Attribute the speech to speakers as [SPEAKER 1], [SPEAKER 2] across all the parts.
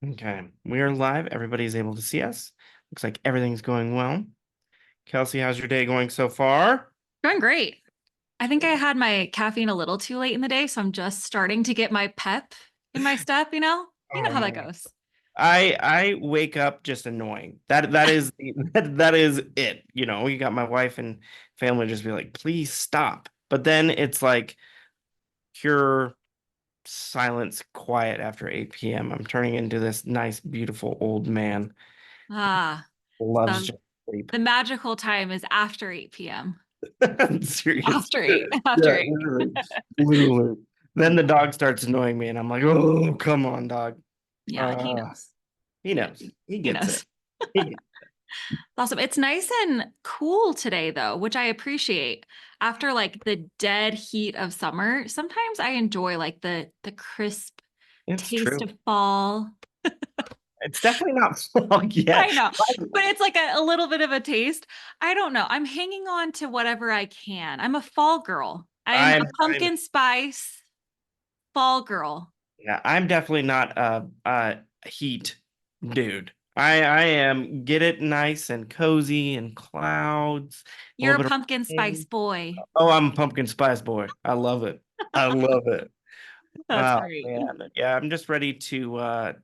[SPEAKER 1] Okay, we are live. Everybody's able to see us. Looks like everything's going well. Kelsey, how's your day going so far?
[SPEAKER 2] Doing great. I think I had my caffeine a little too late in the day, so I'm just starting to get my pep in my step, you know? You know
[SPEAKER 1] Oh
[SPEAKER 2] how that
[SPEAKER 1] man,
[SPEAKER 2] goes.
[SPEAKER 1] I wake up just annoying. That is that is it. You got my wife and family just be like, please stop. But then it's like pure silence, quiet after 8 p.m. I'm turning into this nice, beautiful old man.
[SPEAKER 2] Ah,
[SPEAKER 1] Loves
[SPEAKER 2] so
[SPEAKER 1] just sleep.
[SPEAKER 2] the magical time is after 8 p.m.
[SPEAKER 1] Serious.
[SPEAKER 2] After 8,
[SPEAKER 1] Yeah,
[SPEAKER 2] after 8.
[SPEAKER 1] literally. Literally. Then the dog starts annoying me, and I'm like, oh, come on, dog.
[SPEAKER 2] Yeah, he
[SPEAKER 1] Uh,
[SPEAKER 2] knows.
[SPEAKER 1] he knows. He
[SPEAKER 2] He
[SPEAKER 1] gets it.
[SPEAKER 2] knows.
[SPEAKER 1] He
[SPEAKER 2] Awesome. It's nice and cool today, though, which I appreciate. After like the dead heat of summer, sometimes I enjoy like the crisp
[SPEAKER 1] It's
[SPEAKER 2] taste
[SPEAKER 1] true.
[SPEAKER 2] of fall.
[SPEAKER 1] It's definitely not fog yet.
[SPEAKER 2] I know, but it's like a little bit of a taste. I don't know. I'm hanging on to whatever I can. I'm a fall girl. I'm a
[SPEAKER 1] I'm
[SPEAKER 2] pumpkin spice fall girl.
[SPEAKER 1] yeah, I'm definitely not a heat dude. I am get it nice and cozy and clouds, a
[SPEAKER 2] You're
[SPEAKER 1] little
[SPEAKER 2] a
[SPEAKER 1] bit of
[SPEAKER 2] pumpkin spice
[SPEAKER 1] rain.
[SPEAKER 2] boy.
[SPEAKER 1] Oh, I'm a pumpkin spice boy. I love it. I love it.
[SPEAKER 2] That's
[SPEAKER 1] Oh
[SPEAKER 2] great.
[SPEAKER 1] man. Yeah, I'm just ready to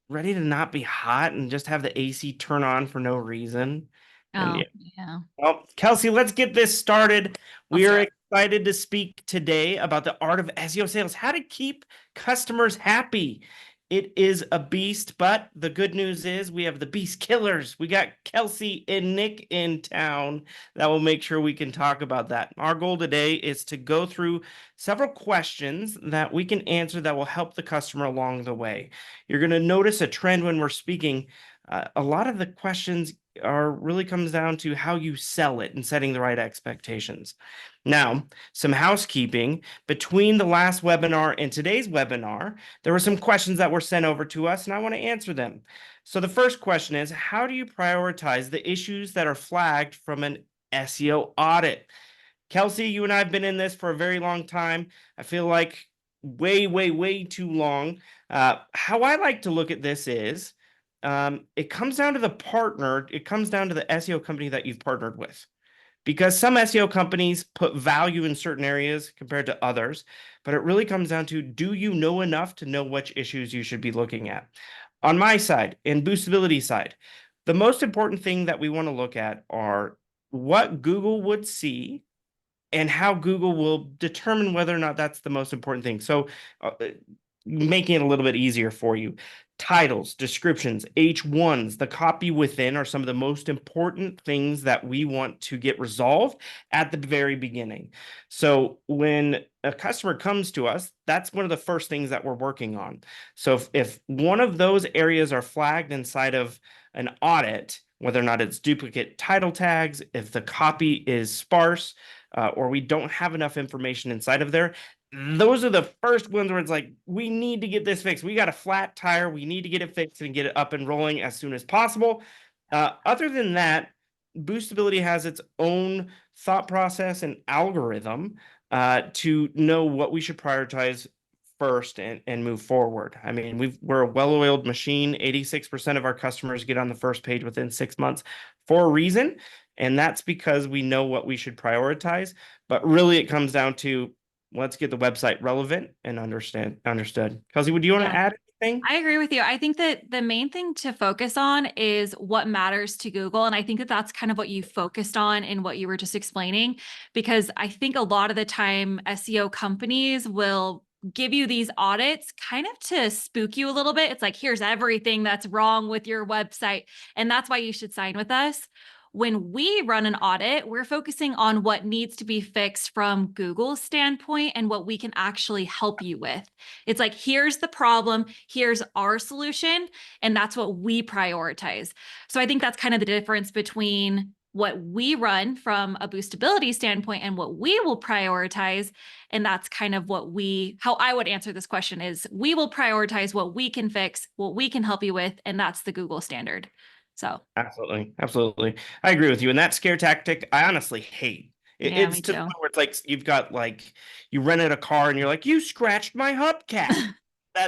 [SPEAKER 1] not be hot and just have the AC turn on for no reason. And
[SPEAKER 2] Oh,
[SPEAKER 1] yeah.
[SPEAKER 2] yeah.
[SPEAKER 1] Well, Kelsey, let's get this started. We
[SPEAKER 2] Let's do
[SPEAKER 1] are
[SPEAKER 2] it.
[SPEAKER 1] excited to speak today about the art of SEO sales, how to keep customers happy. It is a beast, but the good news is we have the beast killers. We got Kelsey and Nick in town that will make sure we can talk about that. Our goal today is to go through several questions that we can answer that will help the customer along the way. You're going to notice a trend when we're speaking. A lot of the questions are really comes down to how you sell it and setting the right expectations. Now, some housekeeping between the last webinar and today's webinar, there were some questions that were sent over to us, and I want to answer them. So the first question is, how do you prioritize the issues that are flagged from an SEO audit? Kelsey, you and I have been in this for a very long time. I feel like way, way, way too long. How I like to look at this is it comes down to the partner, it comes down to the SEO company that you've partnered with. Because some SEO companies put value in certain areas compared to others, but it really comes down to, do you know enough to know which issues you should be looking at? On my side, in Boostability side, the most important thing that we want to look at are what Google would see and how Google will determine whether or not that's the most important thing. So, making it a little bit easier for you. Titles, descriptions, H1s, the copy within are some of the most important things that we want to get resolved at the very beginning. So, when a customer comes to us, that's one of the first things that we're working on. So, if one of those areas are flagged inside of an audit, whether or not it's duplicate title tags, if the copy is sparse, or we don't have enough information inside of there, those are the first ones where it's like, we need to get this fixed. We got a flat tire. We need to get it fixed and get it up and rolling as soon as possible. Other than that, Boostability has its own thought process and algorithm to know what we should prioritize first and move forward. I mean, we're a well-oiled machine. 86% of our customers get on the first page within 6 months for a reason. And that's because we know what we should prioritize. But really, it comes down to, let's get the website relevant and understood. Kelsey, would you want to
[SPEAKER 2] Yeah.
[SPEAKER 1] add anything?
[SPEAKER 2] I agree with you. I think that the main thing to focus on is what matters to Google. And I think that that's kind of what you focused on in what you were just explaining, because I think a lot of the time SEO companies will give you these audits kind of to spook you a little bit. It's like, here's everything that's wrong with your website. And that's why you should sign with us. When we run an audit, we're focusing on what needs to be fixed from Google's standpoint and what we can actually help you with. It's like, here's the problem, here's our solution, and that's what we prioritize. So I think that's kind of the difference between what we run from a boostability standpoint and what we will prioritize. And that's kind of how I would answer this question is, we will prioritize what we can fix, what we can help you with, and that's the Google standard. So
[SPEAKER 1] Absolutely. Absolutely. I agree with you. And that scare tactic, I honestly hate.
[SPEAKER 2] yeah,
[SPEAKER 1] It's
[SPEAKER 2] me
[SPEAKER 1] to the
[SPEAKER 2] too.
[SPEAKER 1] point where it's like you rented a car and you're like, you scratched my hubcap.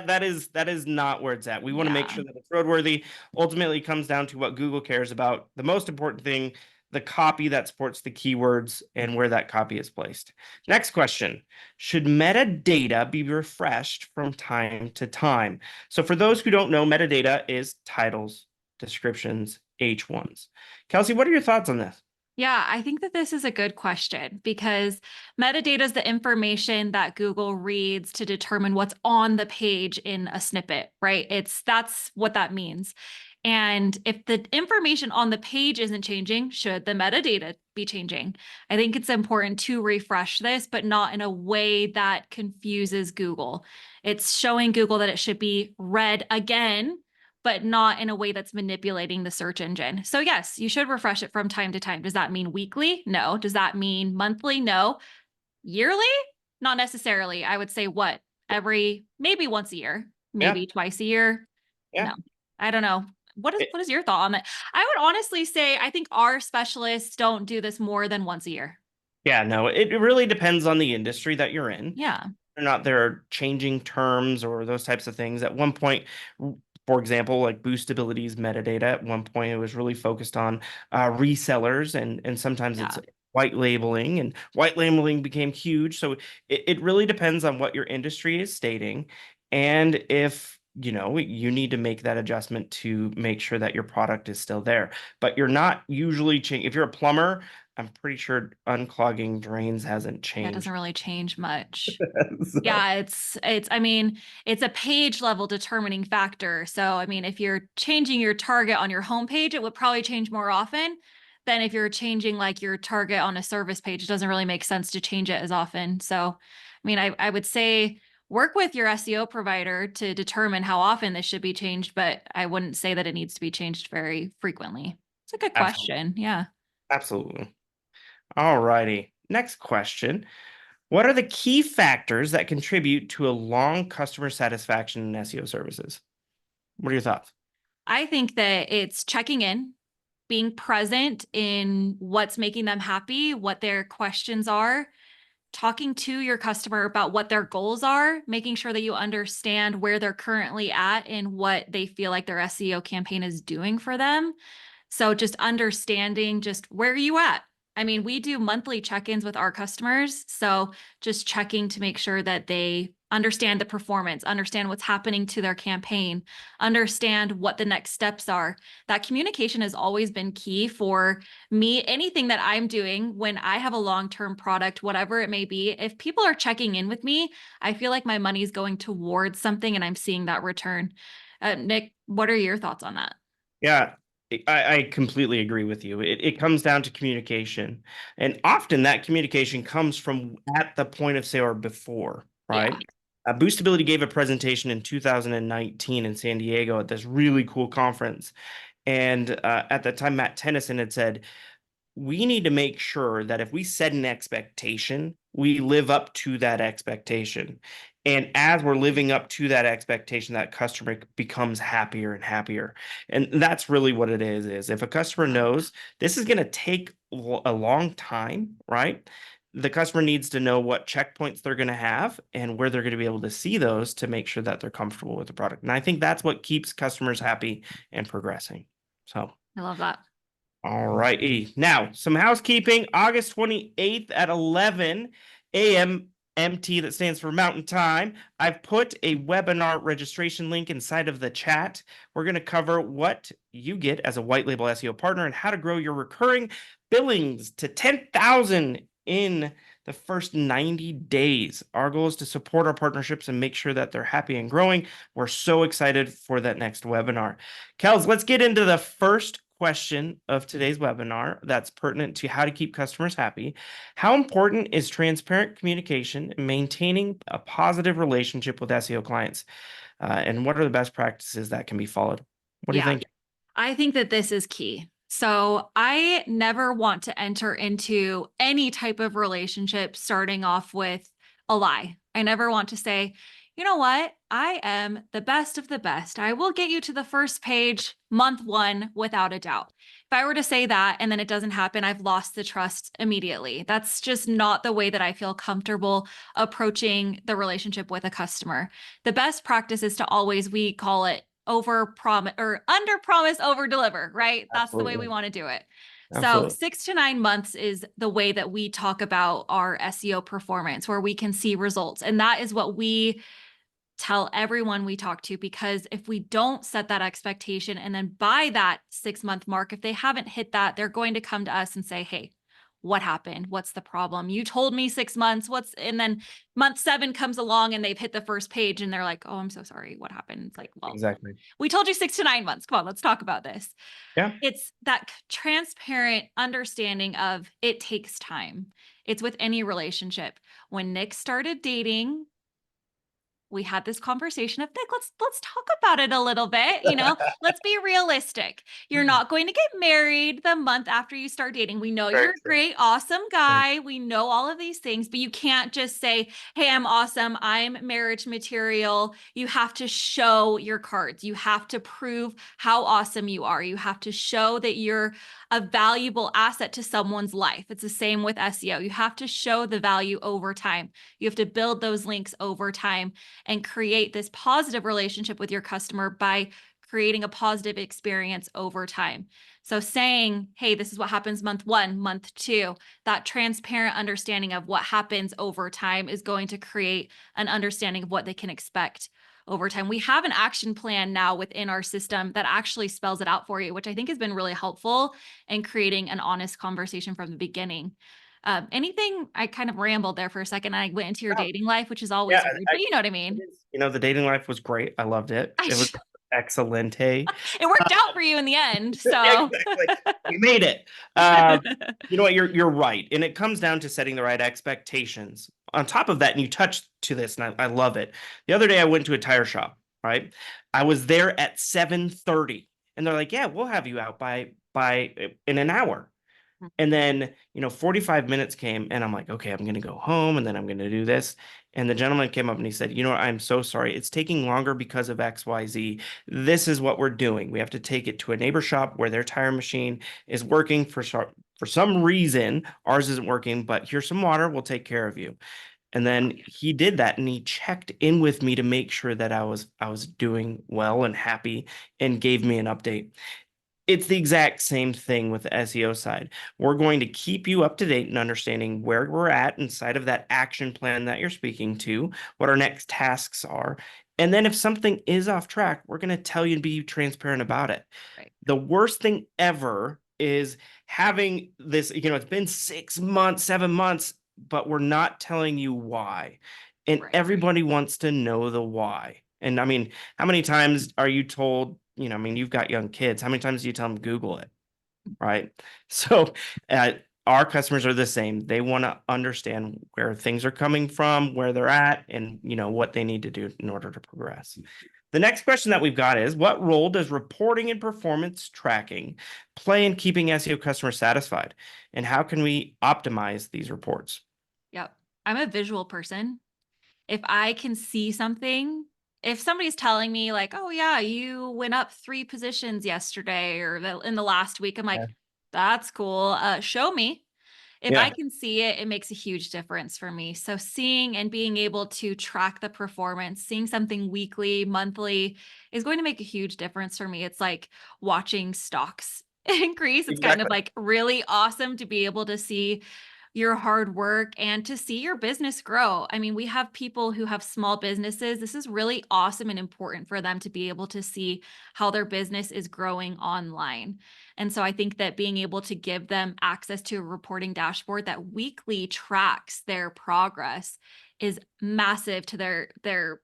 [SPEAKER 1] that is not where it's at. We want to make
[SPEAKER 2] Yeah.
[SPEAKER 1] sure that it's roadworthy. Ultimately, it comes down to what Google cares about. The most important thing, the copy that supports the keywords and where that copy is placed. Next question. Should metadata be refreshed from time to time? So for those who don't know, metadata is titles, descriptions, H1s. Kelsey, what are your thoughts on this?
[SPEAKER 2] Yeah, I think that this is a good question because metadata is the information that Google reads to determine what's on the page in a snippet, right? That's what that means. And if the information on the page isn't changing, should the metadata be changing? I think it's important to refresh this, but not in a way that confuses Google. It's showing Google that it should be read again, but not in a way that's manipulating the search engine. So yes, you should refresh it from time to time. Does that mean weekly? No. Does that mean monthly? No. Yearly? Not necessarily. I would say what? Maybe once a year,
[SPEAKER 1] Yeah,
[SPEAKER 2] maybe twice a year.
[SPEAKER 1] yeah.
[SPEAKER 2] No. I don't know.
[SPEAKER 1] It-
[SPEAKER 2] What is your thought on that? I would honestly say I think our specialists don't do this more than once a year.
[SPEAKER 1] yeah, no, it really depends on the industry that you're in.
[SPEAKER 2] Yeah.
[SPEAKER 1] Or not they're changing terms or those types of things. At one point, for example, like Boostability's metadata, at one point it was really focused on resellers, and sometimes it's
[SPEAKER 2] Yeah.
[SPEAKER 1] white labeling became huge. So it really depends on what your industry is stating, and if you need to make that adjustment to make sure that your product is still there. But you're not usually changing. If you're a plumber, I'm pretty sure unclogging drains hasn't
[SPEAKER 2] Yeah, it doesn't
[SPEAKER 1] changed.
[SPEAKER 2] really change much.
[SPEAKER 1] So,
[SPEAKER 2] Yeah, I mean, it's a page level determining factor. So, I mean, if you're changing your target on your homepage, it would probably change more often than if you're changing like your target on a service page. It doesn't really make sense to change it as often. So, I mean, I would say work with your SEO provider to determine how often this should be changed, but I wouldn't say that it needs to be changed very frequently. It's a good
[SPEAKER 1] absolutely.
[SPEAKER 2] question. Yeah.
[SPEAKER 1] Absolutely. All righty. Next question. What are the key factors that contribute to a long customer satisfaction in SEO services? What are your thoughts?
[SPEAKER 2] I think that it's checking in, being present in what's making them happy, what their questions are, talking to your customer about what their goals are, making sure that you understand where they're currently at and what they feel like their SEO campaign is doing for them. So just understanding just where are you at? I mean, we do monthly check-ins with our customers. So just checking to make sure that they understand the performance, understand what's happening to their campaign, understand what the next steps are. That communication has always been key for me. Anything that I'm doing when I have a long-term product, whatever it may be, if people are checking in with me, I feel like my money is going towards something and I'm seeing that return. Nick, what are your thoughts on that?
[SPEAKER 1] Yeah, I completely agree with you. It comes down to communication. And often that communication comes from at the point of sale or before,
[SPEAKER 2] Yeah.
[SPEAKER 1] right? Boostability gave a presentation in 2019 in San Diego at this really cool conference. And at the time, Matt Tennyson had said, we need to make sure that if we set an expectation, we live up to that expectation. And as we're living up to that expectation, that customer becomes happier and happier. And that's really what it is if a customer knows this is going to take a long time, right? The customer needs to know what checkpoints they're going to have and where they're going to be able to see those to make sure that they're comfortable with the product. And I think that's what keeps customers happy and progressing. So
[SPEAKER 2] I love that.
[SPEAKER 1] all righty. Now, some housekeeping. August 28th at 11 a.m. MT, that stands for Mountain Time. I've put a webinar registration link inside of the chat. We're going to cover what you get as a white label SEO partner and how to grow your recurring billings to 10,000 in the first 90 days. Our goal is to support our partnerships and make sure that they're happy and growing. We're so excited for that next webinar. Kels, let's get into the first question of today's webinar that's pertinent to how to keep customers happy. How important is transparent communication and maintaining a positive relationship with SEO clients? And what are the best practices that can be followed? What do you
[SPEAKER 2] Yeah.
[SPEAKER 1] think?
[SPEAKER 2] I think that this is key. So I never want to enter into any type of relationship starting off with a lie. I never want to say, you know what? I am the best of the best. I will get you to the first page month one without a doubt. If I were to say that and then it doesn't happen, I've lost the trust immediately. That's just not the way that I feel comfortable approaching the relationship with a customer. The best practice is to always, we call it over promise or under promise, over deliver, right? That's the way we
[SPEAKER 1] Absolutely.
[SPEAKER 2] want to do it. So
[SPEAKER 1] Absolutely.
[SPEAKER 2] 6 to 9 months is the way that we talk about our SEO performance, where we can see results. And that is what we tell everyone we talk to, because if we don't set that expectation and then by that 6 month mark, if they haven't hit that, they're going to come to us and say, hey, what happened? What's the problem? You told me 6 months. And then month 7 comes along and they've hit the first page and they're like, oh, I'm so sorry. What happened? It's like, well,
[SPEAKER 1] Exactly.
[SPEAKER 2] we told you 6 to 9 months. Come on, let's talk about this.
[SPEAKER 1] Yeah.
[SPEAKER 2] It's that transparent understanding of it takes time. It's with any relationship. When Nick started dating, we had this conversation of, Nick, let's talk about it a little bit, let's be realistic. You're not going to get married the month after you start dating. We know
[SPEAKER 1] Very
[SPEAKER 2] you're a
[SPEAKER 1] true.
[SPEAKER 2] great, awesome guy. We know all of these things, but you can't just say, hey, I'm awesome, I'm marriage material. You have to show your cards. You have to prove how awesome you are. You have to show that you're a valuable asset to someone's life. It's the same with SEO. You have to show the value over time. You have to build those links over time and create this positive relationship with your customer by creating a positive experience over time. So saying, hey, this is what happens month 1, month 2, that transparent understanding of what happens over time is going to create an understanding of what they can expect over time. We have an action plan now within our system that actually spells it out for you, which I think has been really helpful in creating an honest conversation from the beginning. Anything, I kind of rambled there for a second. I went into your
[SPEAKER 1] Yeah.
[SPEAKER 2] dating life, which is
[SPEAKER 1] Yeah.
[SPEAKER 2] always weird, but you know what I
[SPEAKER 1] It
[SPEAKER 2] mean?
[SPEAKER 1] is. The dating life was great. I loved it. It was excellent. Hey.
[SPEAKER 2] It worked out for you in the end.
[SPEAKER 1] Yeah,
[SPEAKER 2] So
[SPEAKER 1] exactly. We made it. You know what? You're right, and it comes down to setting the right expectations. On top of that, and you touched to this, and I love it. The other day, I went to a tire shop. Right, I was there at 7:30, and they're like, "Yeah, we'll have you out by in an hour." And then, 45 minutes came, and I'm like, okay, I'm going to go home and then I'm going to do this. And the gentleman came up and he said, I'm so sorry. It's taking longer because of XYZ. This is what we're doing. We have to take it to a neighbor shop where their tire machine is working for some reason. Ours isn't working, but here's some water. We'll take care of you. And then he did that and he checked in with me to make sure that I was doing well and happy and gave me an update. It's the exact same thing with the SEO side. We're going to keep you up to date and understanding where we're at inside of that action plan that you're speaking to, what our next tasks are. And then if something is off track, we're going to tell you and be transparent about it.
[SPEAKER 2] right,
[SPEAKER 1] The worst thing ever is having this, it's been 6 months, 7 months, but we're not telling you why. And
[SPEAKER 2] right.
[SPEAKER 1] everybody wants to know the why. And I mean, how many times are you told, you've got young kids. How many times do you tell them Google it? Right. So uh, our customers are the same. They want to understand where things are coming from, where they're at, and what they need to do in order to progress. The next question that we've got is, what role does reporting and performance tracking play in keeping SEO customers satisfied? And how can we optimize these reports?
[SPEAKER 2] Yep. I'm a visual person. If I can see something, if somebody's telling me like, oh yeah, you went up 3 positions yesterday or in the last week, I'm
[SPEAKER 1] Yeah.
[SPEAKER 2] like, that's cool. Show me. If I
[SPEAKER 1] Yeah,
[SPEAKER 2] can see it, it makes a huge difference for me. So seeing and being able to track the performance, seeing something weekly, monthly is going to make a huge difference for me. It's like watching stocks increase. It's kind of
[SPEAKER 1] exactly.
[SPEAKER 2] like really awesome to be able to see your hard work and to see your business grow. I mean, we have people who have small businesses. This is really awesome and important for them to be able to see how their business is growing online. And so I think that being able to give them access to a reporting dashboard that weekly tracks their progress is massive to their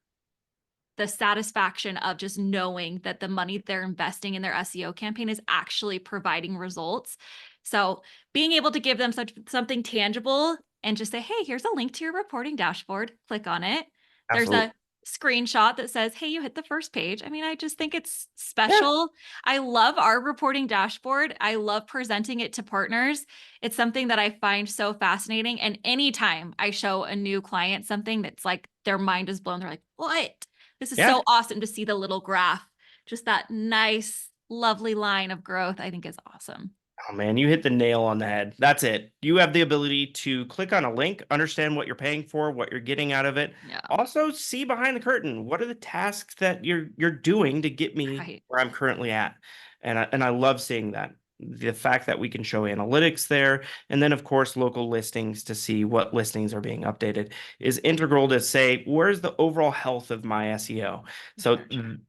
[SPEAKER 2] the satisfaction of just knowing that the money they're investing in their SEO campaign is actually providing results. So being able to give them something tangible and just say, hey, here's a link to your reporting dashboard, click on it. There's
[SPEAKER 1] Absolutely.
[SPEAKER 2] a screenshot that says, hey, you hit the first page. I mean, I just think it's
[SPEAKER 1] Yeah,
[SPEAKER 2] special. I love our reporting dashboard. I love presenting it to partners. It's something that I find so fascinating. And anytime I show a new client something that's like their mind is blown. They're like, what? This is
[SPEAKER 1] Yeah.
[SPEAKER 2] so awesome to see the little graph. Just that nice, lovely line of growth, I think is awesome.
[SPEAKER 1] Oh man, you hit the nail on the head. That's it. You have the ability to click on a link, understand what you're paying for, what you're getting out of it.
[SPEAKER 2] Yeah.
[SPEAKER 1] Also, see behind the curtain. What are the tasks that you're doing to get me
[SPEAKER 2] Right.
[SPEAKER 1] where I'm currently at? And I love seeing that. The fact that we can show analytics there, and then of course local listings to see what listings are being updated is integral to say, where's the overall health of my SEO? So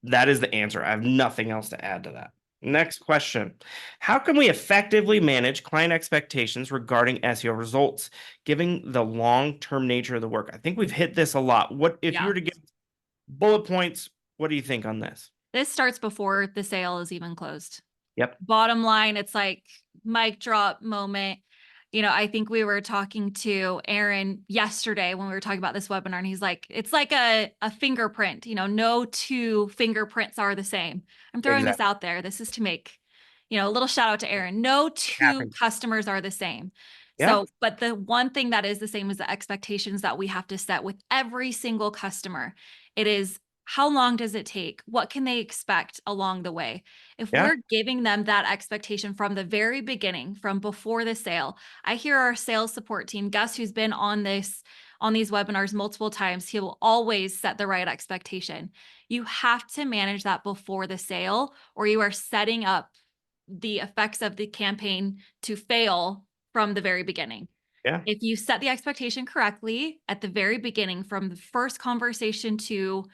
[SPEAKER 1] that is the answer. I have nothing else to add to that. Next question. How can we effectively manage client expectations regarding SEO results, given the long-term nature of the work? I think we've hit this a lot. What if you
[SPEAKER 2] Yeah.
[SPEAKER 1] were to give bullet points, what do you think on this?
[SPEAKER 2] This starts before the sale is even closed.
[SPEAKER 1] Yep,
[SPEAKER 2] Bottom line, it's like mic drop moment. I think we were talking to Aaron yesterday when we were talking about this webinar, and he's like, it's like a fingerprint, no two fingerprints are the same. I'm throwing this
[SPEAKER 1] exactly.
[SPEAKER 2] out there. This is to make, a little shout out to Aaron. No two
[SPEAKER 1] Happens.
[SPEAKER 2] customers are the same.
[SPEAKER 1] Yeah,
[SPEAKER 2] So, but the one thing that is the same is the expectations that we have to set with every single customer. It is, how long does it take? What can they expect along the way? If
[SPEAKER 1] yeah,
[SPEAKER 2] we're giving them that expectation from the very beginning, from before the sale, I hear our sales support team, Gus, who's been on these webinars multiple times, he will always set the right expectation. You have to manage that before the sale, or you are setting up the effects of the campaign to fail from the very beginning.
[SPEAKER 1] yeah.
[SPEAKER 2] If you set the expectation correctly at the very beginning, from the first conversation to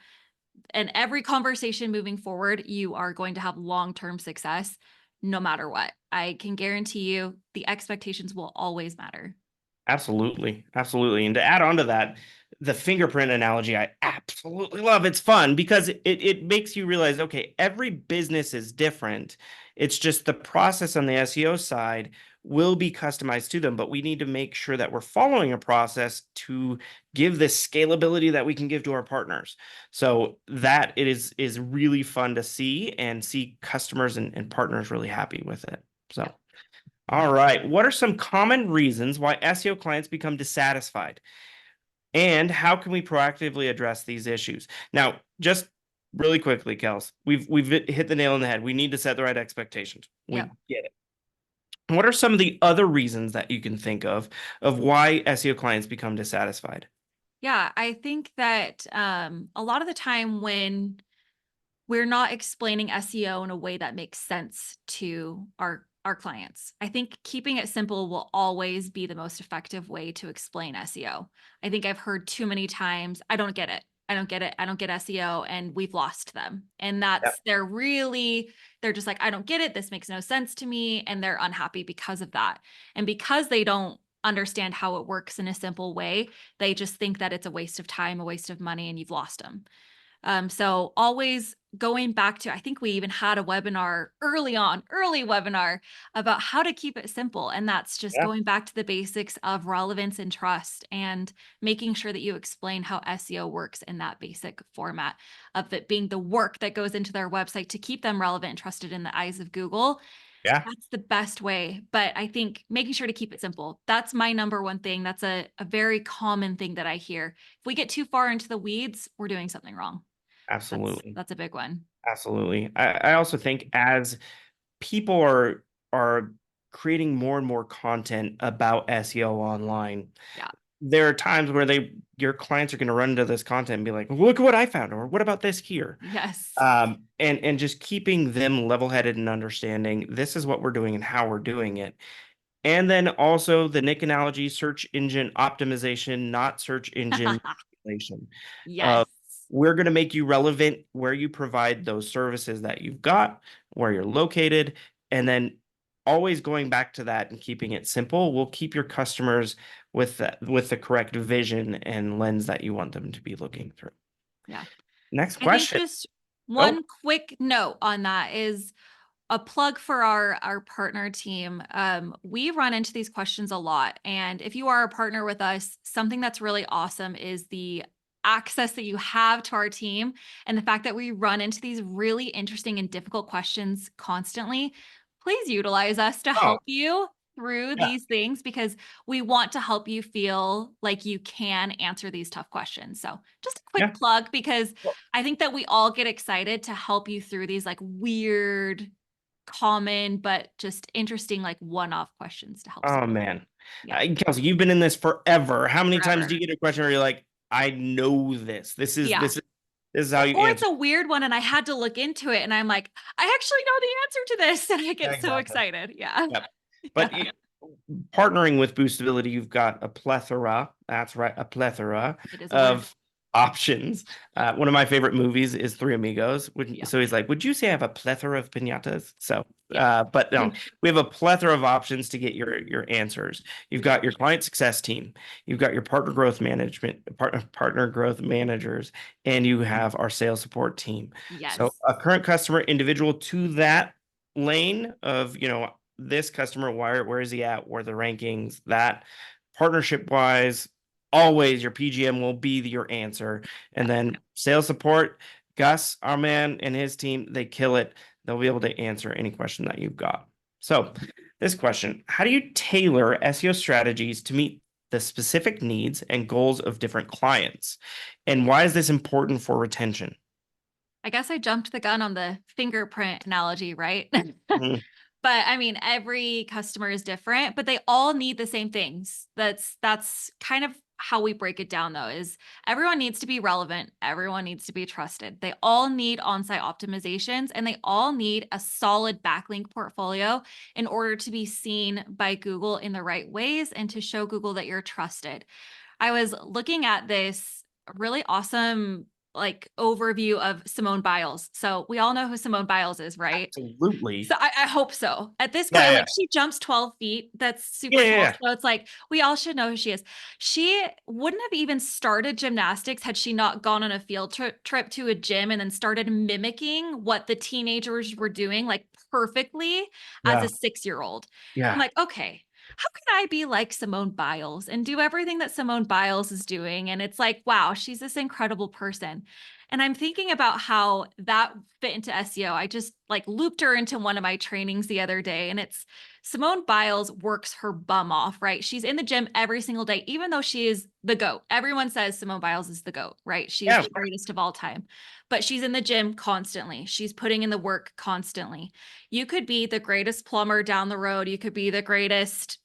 [SPEAKER 2] and every conversation moving forward, you are going to have long-term success no matter what. I can guarantee you the expectations will always matter.
[SPEAKER 1] Absolutely. Absolutely. And to add on to that, the fingerprint analogy, I absolutely love. It's fun because it makes you realize, okay, every business is different. It's just the process on the SEO side will be customized to them, but we need to make sure that we're following a process to give the scalability that we can give to our partners. So that it is really fun to see and see customers and partners really happy with it.
[SPEAKER 2] Yeah.
[SPEAKER 1] So all right. What are some common reasons why SEO clients become dissatisfied? And how can we proactively address these issues? Now, just really quickly, Kels, we've hit the nail on the head. We need to set the right expectations.
[SPEAKER 2] Yeah.
[SPEAKER 1] We get it. What are some of the other reasons that you can think of why SEO clients become dissatisfied?
[SPEAKER 2] Yeah. I think that a lot of the time when we're not explaining SEO in a way that makes sense to our clients. I think keeping it simple will always be the most effective way to explain SEO. I think I've heard too many times, I don't get it. I don't get it. I don't get SEO, and we've lost them. And
[SPEAKER 1] Yep.
[SPEAKER 2] they're just like, I don't get it. This makes no sense to me. And they're unhappy because of that. And because they don't understand how it works in a simple way, they just think that it's a waste of time, a waste of money, and you've lost them. So always going back to, I think we even had a webinar early webinar about how to keep it simple. And that's just
[SPEAKER 1] Yeah.
[SPEAKER 2] going back to the basics of relevance and trust, and making sure that you explain how SEO works in that basic format of it being the work that goes into their website to keep them relevant and trusted in the eyes of Google.
[SPEAKER 1] Yeah.
[SPEAKER 2] That's the best way. But I think making sure to keep it simple. That's my number one thing. That's a very common thing that I hear. If we get too far into the weeds, we're doing something wrong.
[SPEAKER 1] Absolutely.
[SPEAKER 2] That's a big one.
[SPEAKER 1] Absolutely. I also think as people are creating more and more content about SEO online,
[SPEAKER 2] Yeah.
[SPEAKER 1] there are times where your clients are going to run into this content and be like, look at what I found, or what about this here?
[SPEAKER 2] Yes.
[SPEAKER 1] And just keeping them level-headed and understanding this is what we're doing and how we're doing it. And then also the Nick analogy, search engine optimization, not search engine manipulation. Uh,
[SPEAKER 2] Yes.
[SPEAKER 1] we're going to make you relevant where you provide those services that you've got, where you're located, and then always going back to that and keeping it simple will keep your customers with the correct vision and lens that you want them to be looking through.
[SPEAKER 2] Yeah.
[SPEAKER 1] Next
[SPEAKER 2] I think
[SPEAKER 1] question.
[SPEAKER 2] just
[SPEAKER 1] Oh,
[SPEAKER 2] one quick note on that is a plug for our partner team. We run into these questions a lot. And if you are a partner with us, something that's really awesome is the access that you have to our team, and the fact that we run into these really interesting and difficult questions constantly. Please utilize us to
[SPEAKER 1] oh,
[SPEAKER 2] help you through
[SPEAKER 1] Yeah.
[SPEAKER 2] these things because we want to help you feel like you can answer these tough questions. So, just a quick
[SPEAKER 1] Yeah.
[SPEAKER 2] plug because
[SPEAKER 1] Well,
[SPEAKER 2] I think that we all get excited to help you through these like weird, common, but just interesting, like one-off questions to help
[SPEAKER 1] oh
[SPEAKER 2] support.
[SPEAKER 1] man.
[SPEAKER 2] Yeah,
[SPEAKER 1] Kelsey, you've been in this forever. How many times do
[SPEAKER 2] forever.
[SPEAKER 1] you get a question where you're like, I know this.
[SPEAKER 2] Yeah.
[SPEAKER 1] This is how you
[SPEAKER 2] Or it's
[SPEAKER 1] answer.
[SPEAKER 2] a weird one and I had to look into it and I'm like, I actually know the answer to this. And I
[SPEAKER 1] Yeah,
[SPEAKER 2] get so
[SPEAKER 1] exactly.
[SPEAKER 2] excited. Yeah.
[SPEAKER 1] Yep. But
[SPEAKER 2] Yeah.
[SPEAKER 1] partnering with Boostability, you've got a plethora, that's right, a plethora
[SPEAKER 2] It is a word.
[SPEAKER 1] of options. One of my favorite movies is Three Amigos.
[SPEAKER 2] Yeah.
[SPEAKER 1] So he's like, would you say I have a plethora of pinatas? So,
[SPEAKER 2] Yeah.
[SPEAKER 1] but no, we have a plethora of options to get your answers. You've got your client success team, you've got your partner growth managers, and you have our sales support team. So
[SPEAKER 2] Yes.
[SPEAKER 1] a current customer individual to that lane of, this customer, where is he at? Where are the rankings? That partnership wise, always your PGM will be your answer. And
[SPEAKER 2] Yeah.
[SPEAKER 1] then sales support, Gus, our man, and his team, they kill it. They'll be able to answer any question that you've got. So, this question: how do you tailor SEO strategies to meet the specific needs and goals of different clients? And why is this important for retention?
[SPEAKER 2] I guess I jumped the gun on the fingerprint analogy, right?
[SPEAKER 1] Mhm.
[SPEAKER 2] But I mean, every customer is different, but they all need the same things. That's kind of how we break it down though, is everyone needs to be relevant, everyone needs to be trusted. They all need on-site optimizations and they all need a solid backlink portfolio in order to be seen by Google in the right ways and to show Google that you're trusted. I was looking at this really awesome like overview of Simone Biles. So we all know who Simone Biles is, right? So
[SPEAKER 1] Absolutely.
[SPEAKER 2] I hope so. At this point,
[SPEAKER 1] Yeah,
[SPEAKER 2] I'm
[SPEAKER 1] yeah,
[SPEAKER 2] like, she jumps 12 feet. That's
[SPEAKER 1] yeah,
[SPEAKER 2] super
[SPEAKER 1] yeah,
[SPEAKER 2] tall.
[SPEAKER 1] yeah.
[SPEAKER 2] So it's like, we all should know who she is. She wouldn't have even started gymnastics had she not gone on a field trip to a gym and then started mimicking what the teenagers were doing, like perfectly as a
[SPEAKER 1] Yeah,
[SPEAKER 2] 6-year-old. I'm
[SPEAKER 1] yeah.
[SPEAKER 2] like, okay, how can I be like Simone Biles and do everything that Simone Biles is doing? And it's like, wow, she's this incredible person. And I'm thinking about how that fit into SEO. I just like looped her into one of my trainings the other day, and it's Simone Biles works her bum off, right? She's in the gym every single day, even though she is the GOAT. Everyone says Simone Biles is the GOAT, right? She's
[SPEAKER 1] Yeah,
[SPEAKER 2] the greatest of all time, but she's in the gym constantly. She's putting in the work constantly. You could be the greatest plumber down the road. You could be the greatest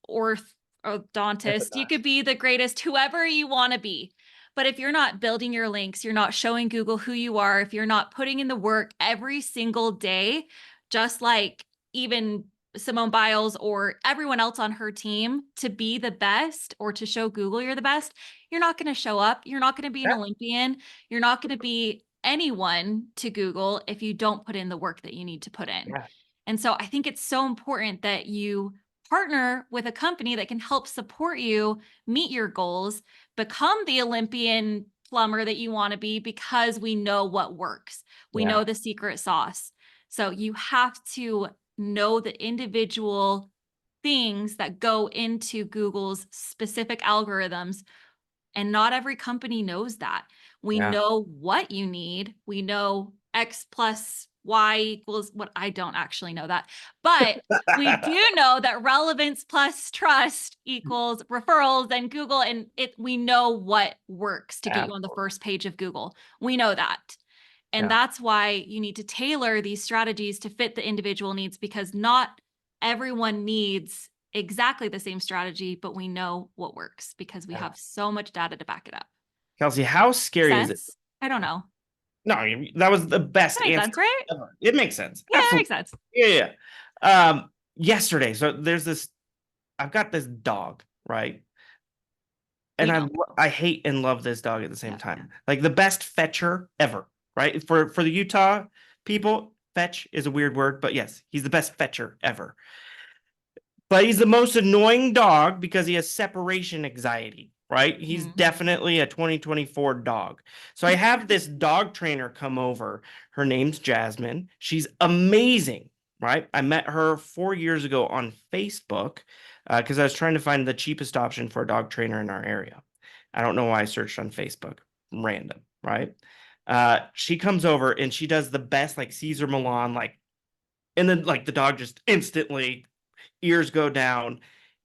[SPEAKER 2] orthodontist. You could be the greatest whoever you want to be. But if you're not building your links, you're not showing Google who you are, if you're not putting in the work every single day, just like even Simone Biles or everyone else on her team to be the best or to show Google you're the best, you're not going to show up. You're not going to be an
[SPEAKER 1] yeah,
[SPEAKER 2] Olympian. You're not going to be anyone to Google if you don't put in the work that you need to put in.
[SPEAKER 1] yeah,
[SPEAKER 2] And so I think it's so important that you partner with a company that can help support you meet your goals, become the Olympian plumber that you want to be because we know what works. We
[SPEAKER 1] yeah,
[SPEAKER 2] know the secret sauce. So you have to know the individual things that go into Google's specific algorithms. And not every company knows that. We
[SPEAKER 1] yeah.
[SPEAKER 2] know what you need. We know X plus Y equals what, I don't actually know that. But we do know that relevance plus trust equals referrals and Google. And we know what works to get you on the
[SPEAKER 1] Absolutely.
[SPEAKER 2] first page of Google. We know that. And
[SPEAKER 1] Yeah,
[SPEAKER 2] that's why you need to tailor these strategies to fit the individual needs because not everyone needs exactly the same strategy, but we know what works because we
[SPEAKER 1] yeah.
[SPEAKER 2] have so much data to back it up.
[SPEAKER 1] Kelsey, how
[SPEAKER 2] Make
[SPEAKER 1] scary is it?
[SPEAKER 2] sense? I don't know.
[SPEAKER 1] No, that was the
[SPEAKER 2] That
[SPEAKER 1] best
[SPEAKER 2] makes
[SPEAKER 1] answer
[SPEAKER 2] sense, right?
[SPEAKER 1] ever. It makes sense.
[SPEAKER 2] Yeah, that
[SPEAKER 1] Absolutely.
[SPEAKER 2] makes sense.
[SPEAKER 1] Yeah, yeah. Yesterday, so I've got this dog, right?
[SPEAKER 2] We
[SPEAKER 1] And
[SPEAKER 2] know.
[SPEAKER 1] I hate and love this dog at the same
[SPEAKER 2] Yeah.
[SPEAKER 1] time. Like the best fetcher ever, right? For the Utah people, fetch is a weird word, but yes, he's the best fetcher ever. But he's the most annoying dog because he has separation anxiety, right? He's
[SPEAKER 2] Mhm.
[SPEAKER 1] definitely a 2024 dog. So I have this dog trainer come over. Her name's Jasmine. She's amazing, right? I met her 4 years ago on Facebook because I was trying to find the cheapest option for a dog trainer in our area. I don't know why I searched on Facebook. Random, right? She comes over and she does the best, like Caesar Milan, like, and then like the dog just instantly ears go down.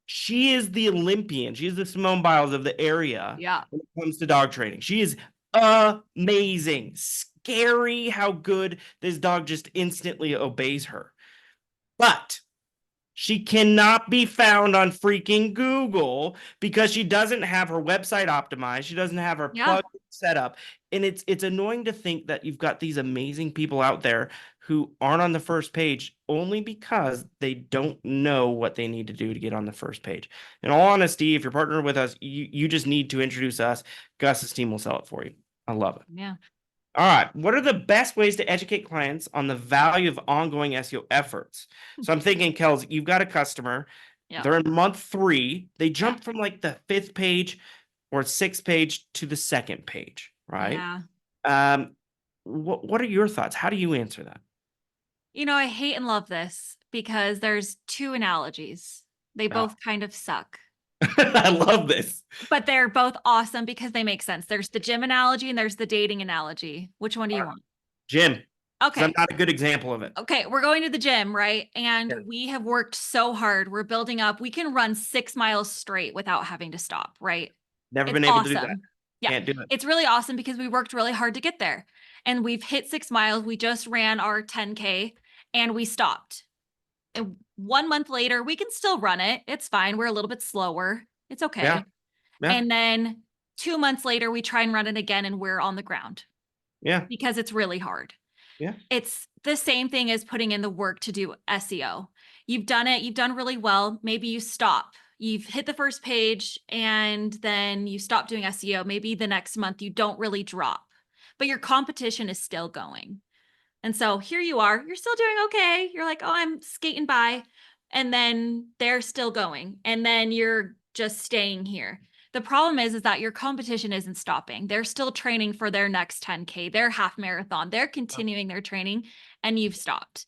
[SPEAKER 1] She is the Olympian. She is the Simone Biles of the area
[SPEAKER 2] Yeah.
[SPEAKER 1] when it comes to dog training. She is amazing. Scary how good this dog just instantly obeys her. But she cannot be found on freaking Google because she doesn't have her website optimized. She doesn't have her
[SPEAKER 2] Yeah.
[SPEAKER 1] plug set up. And it's annoying to think that you've got these amazing people out there who aren't on the first page only because they don't know what they need to do to get on the first page. In all honesty, if you're partnering with us, you just need to introduce us. Gus's team will sell it for you. I love it.
[SPEAKER 2] Yeah.
[SPEAKER 1] All right. What are the best ways to educate clients on the value of ongoing SEO efforts? So I'm thinking, Kels, you've got a customer.
[SPEAKER 2] Yeah.
[SPEAKER 1] They're in month 3. They
[SPEAKER 2] Yeah.
[SPEAKER 1] jump from like the 5th page or 6th page to the 2nd page, right?
[SPEAKER 2] Yeah.
[SPEAKER 1] What are your thoughts? How do you answer that?
[SPEAKER 2] I hate and love this because there's two analogies. They
[SPEAKER 1] Oh,
[SPEAKER 2] both kind of suck,
[SPEAKER 1] I love this.
[SPEAKER 2] but they're both awesome because they make sense. There's the gym analogy and there's the dating analogy. Which one do
[SPEAKER 1] All
[SPEAKER 2] you
[SPEAKER 1] right,
[SPEAKER 2] want?
[SPEAKER 1] Jim, because I'm
[SPEAKER 2] Okay.
[SPEAKER 1] not a good example of it.
[SPEAKER 2] Okay, we're going to the gym, right? And
[SPEAKER 1] Yeah.
[SPEAKER 2] we have worked so hard. We're building up. We can run 6 miles straight without having to stop, right?
[SPEAKER 1] Never
[SPEAKER 2] It's
[SPEAKER 1] been able to do that.
[SPEAKER 2] awesome. Yeah,
[SPEAKER 1] Can't do it.
[SPEAKER 2] it's really awesome because we worked really hard to get there. And we've hit 6 miles. We just ran our 10K and we stopped. And 1 month later, we can still run it. It's fine. We're a little bit slower. It's
[SPEAKER 1] Yeah.
[SPEAKER 2] okay.
[SPEAKER 1] Yeah.
[SPEAKER 2] And then 2 months later, we try and run it again and we're on the ground
[SPEAKER 1] Yeah.
[SPEAKER 2] because it's really hard.
[SPEAKER 1] Yeah.
[SPEAKER 2] It's the same thing as putting in the work to do SEO. You've done it, you've done really well. Maybe you stop. You've hit the first page and then you stop doing SEO. Maybe the next month you don't really drop, but your competition is still going. And so here you are, you're still doing okay. You're like, oh, I'm skating by. And then they're still going. And then you're just staying here. The problem is that your competition isn't stopping. They're still training for their next 10K, their half marathon. They're continuing their training and you've stopped.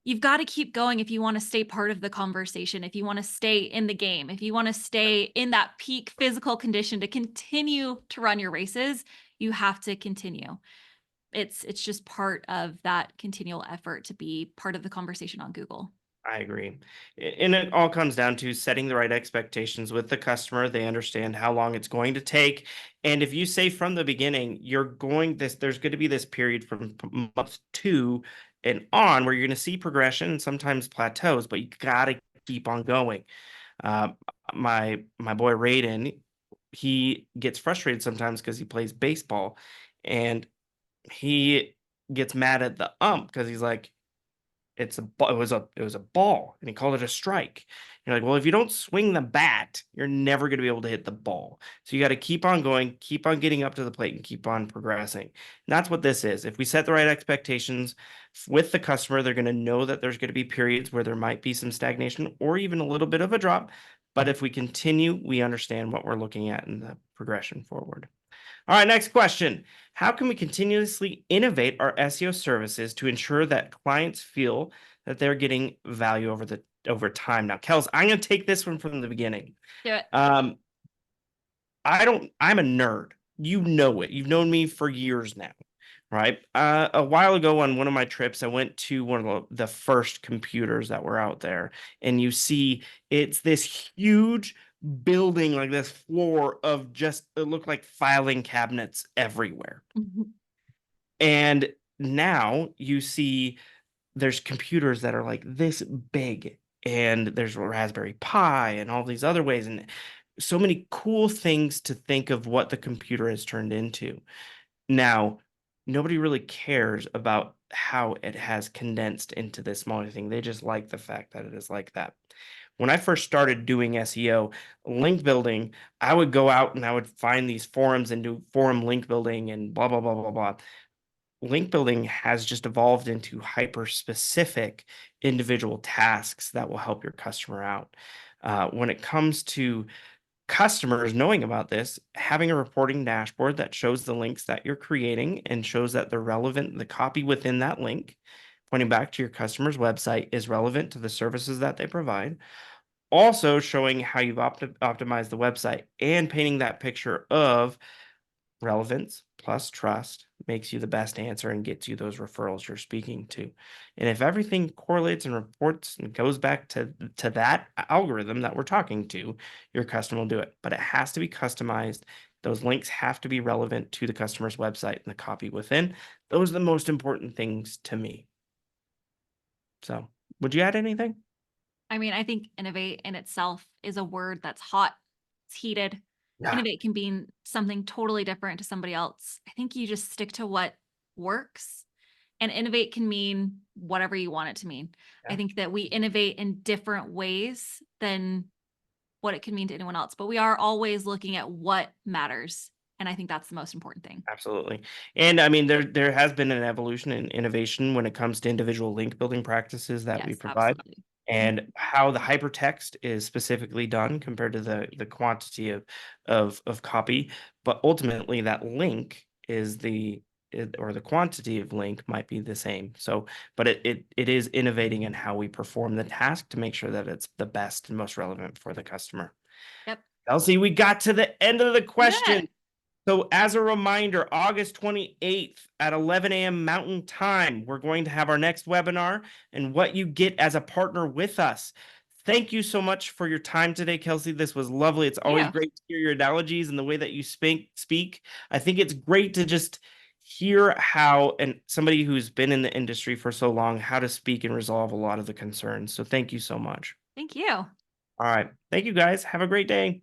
[SPEAKER 2] You've got to keep going if you want to stay part of the conversation, if you want to stay in the game, if you want to stay in that peak physical condition to continue to run your races, you have to continue. It's just part of that continual effort to be part of the conversation on Google.
[SPEAKER 1] I agree. And it all comes down to setting the right expectations with the customer. They understand how long it's going to take. And if you say from the beginning, there's going to be this period from month 2 and on where you're going to see progression and sometimes plateaus, but you got to keep on going. Uh, my boy Raiden, he gets frustrated sometimes because he plays baseball and he gets mad at the ump because he's like, it was a ball, and he called it a strike. You're like, well, if you don't swing the bat, you're never going to be able to hit the ball. So you got to keep on going, keep on getting up to the plate, and keep on progressing. And that's what this is. If we set the right expectations with the customer, they're going to know that there's going to be periods where there might be some stagnation or even a little bit of a drop. But if we continue, we understand what we're looking at in the progression forward. All right, next question. How can we continuously innovate our SEO services to ensure that clients feel that they're getting value over time? Now, Kels, I'm going to take this one from the beginning.
[SPEAKER 2] Do it.
[SPEAKER 1] Um, I'm a nerd. You know it. You've known me for years now, right? A while ago on one of my trips, I went to one of the first computers that were out there, and you see it's this huge building, like this floor of just, it looked like filing cabinets everywhere.
[SPEAKER 2] Mhm.
[SPEAKER 1] And now you see there's computers that are like this big, and there's Raspberry Pi and all these other ways, and so many cool things to think of what the computer has turned into. Now, nobody really cares about how it has condensed into this smaller thing. They just like the fact that it is like that. When I first started doing SEO, link building, I would go out and I would find these forums and do forum link building and blah, blah, blah, blah, blah. Link building has just evolved into hyper specific individual tasks that will help your customer out. When it comes to customers knowing about this, having a reporting dashboard that shows the links that you're creating and shows that they're relevant, the copy within that link, pointing back to your customer's website, is relevant to the services that they provide. Also showing how you've optimized the website and painting that picture of relevance plus trust makes you the best answer and gets you those referrals you're speaking to. And if everything correlates and reports and goes back to that algorithm that we're talking to, your customer will do it. But it has to be customized. Those links have to be relevant to the customer's website and the copy within. Those are the most important things to me. So, would you add anything?
[SPEAKER 2] I mean, I think innovate in itself is a word that's hot, it's heated.
[SPEAKER 1] Yeah,
[SPEAKER 2] Innovate can mean something totally different to somebody else. I think you just stick to what works, and innovate can mean whatever you want it to mean. I
[SPEAKER 1] yeah.
[SPEAKER 2] think that we innovate in different ways than what it can mean to anyone else, but we are always looking at what matters. And I think that's the most important thing.
[SPEAKER 1] Absolutely. And I mean, there has been an evolution in innovation when it comes to individual link building practices that we
[SPEAKER 2] Yes,
[SPEAKER 1] provide
[SPEAKER 2] absolutely.
[SPEAKER 1] and how the hypertext is specifically done compared to the quantity of copy. But ultimately that link is or the quantity of link might be the same. So, but it is innovating in how we perform the task to make sure that it's the best and most relevant for the customer.
[SPEAKER 2] Yep.
[SPEAKER 1] Elsie, we got to the end of the
[SPEAKER 2] We did it.
[SPEAKER 1] question. So as a reminder, August 28th at 11 a.m. Mountain Time, we're going to have our next webinar and what you get as a partner with us. Thank you so much for your time today, Kelsey. This was lovely. It's always
[SPEAKER 2] Yeah.
[SPEAKER 1] great to hear your analogies and the way that you speak. I think it's great to just hear how, and somebody who's been in the industry for so long, how to speak and resolve a lot of the concerns. So thank you so much.
[SPEAKER 2] Thank you.
[SPEAKER 1] All right. Thank you guys. Have a great day.